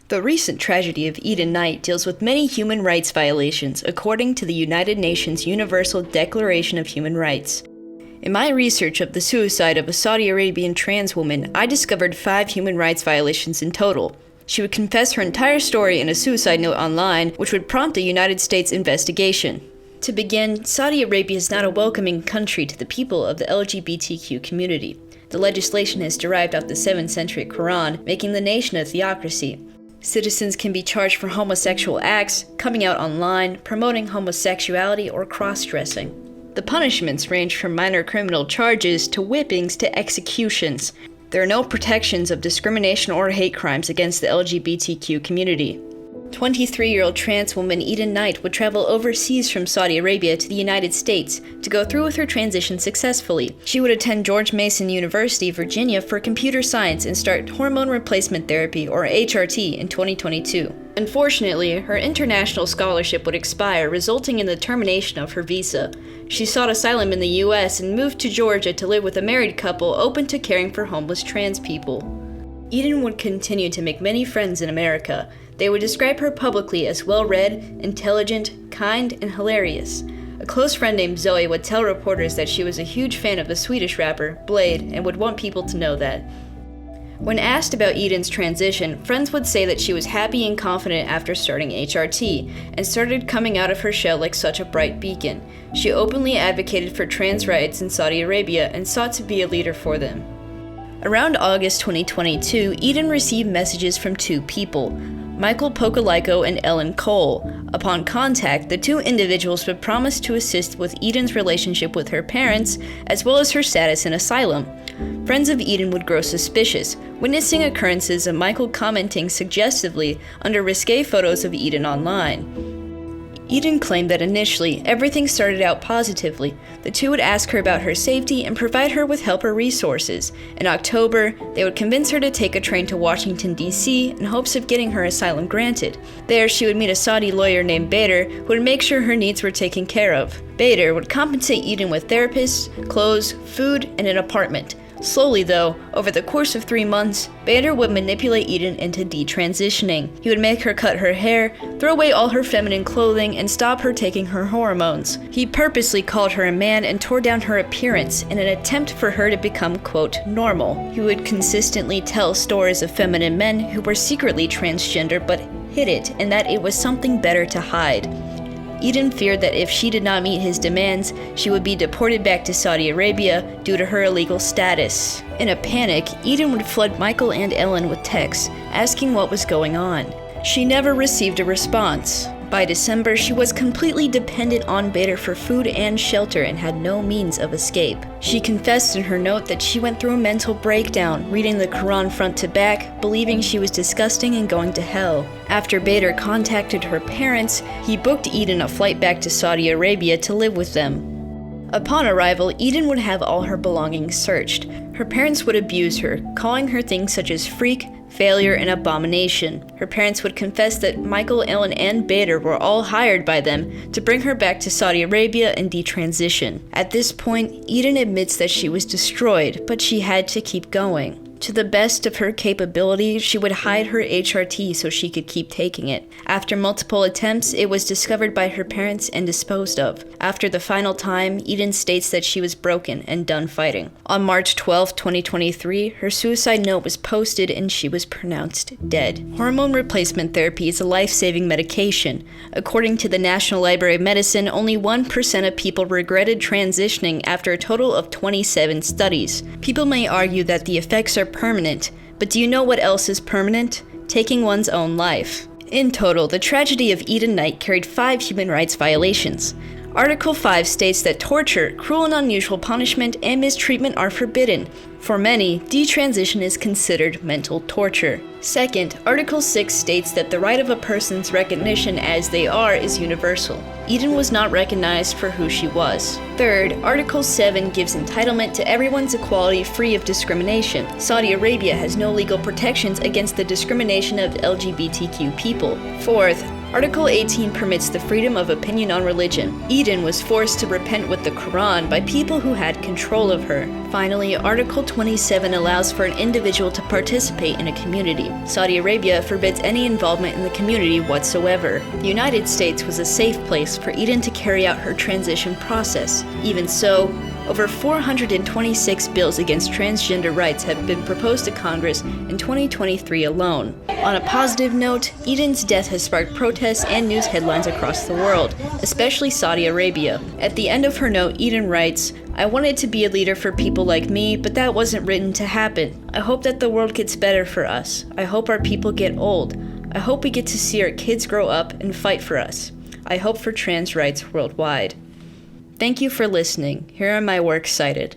The recent tragedy of Eden Knight deals with many human rights violations according to the United Nations Universal Declaration of Human Rights. In my research of the suicide of a Saudi Arabian trans woman, I discovered 5 human rights violations in total. She would confess her entire story in a suicide note online, which would prompt a United States investigation. To begin, Saudi Arabia is not a welcoming country to the people of the LGBTQ community. The legislation is derived off the 7th century Quran, making the nation a theocracy. Citizens can be charged for homosexual acts, coming out online, promoting homosexuality, or cross-dressing. The punishments range from minor criminal charges to whippings to executions. There are no protections of discrimination or hate crimes against the LGBTQ community. 23-year-old trans woman Eden Knight would travel overseas from Saudi Arabia to the United States to go through with her transition successfully. She would attend George Mason University, Virginia for computer science and start hormone replacement therapy, or HRT, in 2022. Unfortunately, her international scholarship would expire, resulting in the termination of her visa. She sought asylum in the US and moved to Georgia to live with a married couple open to caring for homeless trans people. Eden would continue to make many friends in America. They would describe her publicly as well-read, intelligent, kind, and hilarious. A close friend named Zoe would tell reporters that she was a huge fan of the Swedish rapper, Blade, and would want people to know that. When asked about Eden's transition, friends would say that she was happy and confident after starting HRT, and started coming out of her shell like such a bright beacon. She openly advocated for trans rights in Saudi Arabia and sought to be a leader for them. Around August 2022, Eden received messages from 2 people, Michael Pocolyko and Ellen Cole. Upon contact, the 2 individuals would promise to assist with Eden's relationship with her parents, as well as her status in asylum. Friends of Eden would grow suspicious, witnessing occurrences of Michael commenting suggestively under risque photos of Eden online. Eden claimed that initially, everything started out positively. The 2 would ask her about her safety and provide her with help or resources. In October, they would convince her to take a train to Washington, D.C. in hopes of getting her asylum granted. There, she would meet a Saudi lawyer named Bader who would make sure her needs were taken care of. Bader would compensate Eden with therapists, clothes, food, and an apartment. Slowly, though, over the course of 3 months, Bader would manipulate Eden into detransitioning. He would make her cut her hair, throw away all her feminine clothing, and stop her taking her hormones. He purposely called her a man and tore down her appearance in an attempt for her to become, quote, normal. He would consistently tell stories of feminine men who were secretly transgender but hid it, and that it was something better to hide. Eden feared that if she did not meet his demands, she would be deported back to Saudi Arabia due to her illegal status. In a panic, Eden would flood Michael and Ellen with texts, asking what was going on. She never received a response. By December, she was completely dependent on Bader for food and shelter and had no means of escape. She confessed in her note that she went through a mental breakdown, reading the Quran front to back, believing she was disgusting and going to hell. After Bader contacted her parents, he booked Eden a flight back to Saudi Arabia to live with them. Upon arrival, Eden would have all her belongings searched. Her parents would abuse her, calling her things such as freak, failure, and abomination. Her parents would confess that Michael, Ellen, and Bader were all hired by them to bring her back to Saudi Arabia and detransition. At this point, Eden admits that she was destroyed, but she had to keep going. To the best of her capability, she would hide her HRT so she could keep taking it. After multiple attempts, it was discovered by her parents and disposed of. After the final time, Eden states that she was broken and done fighting. On March 12, 2023, her suicide note was posted and she was pronounced dead. Hormone replacement therapy is a life-saving medication. According to the National Library of Medicine, only 1% of people regretted transitioning after a total of 27 studies. People may argue that the effects are permanent, but do you know what else is permanent? Taking one's own life. In total, the tragedy of Eden Knight carried 5 human rights violations. Article 5 states that torture, cruel and unusual punishment, and mistreatment are forbidden. For many, detransition is considered mental torture. Second, Article 6 states that the right of a person's recognition as they are is universal. Eden was not recognized for who she was. Third, Article 7 gives entitlement to everyone's equality free of discrimination. Saudi Arabia has no legal protections against the discrimination of LGBTQ people. Fourth, Article 18 permits the freedom of opinion on religion. Eden was forced to repent with the Quran by people who had control of her. Finally, Article 27 allows for an individual to participate in a community. Saudi Arabia forbids any involvement in the community whatsoever. The United States was a safe place for Eden to carry out her transition process. Even so, over 426 bills against transgender rights have been proposed to Congress in 2023 alone. On a positive note, Eden's death has sparked protests and news headlines across the world, especially Saudi Arabia. At the end of her note, Eden writes, "I wanted to be a leader for people like me, but that wasn't written to happen. I hope that the world gets better for us. I hope our people get old. I hope we get to see our kids grow up and fight for us. I hope for trans rights worldwide." Thank you for listening. Here are my works cited.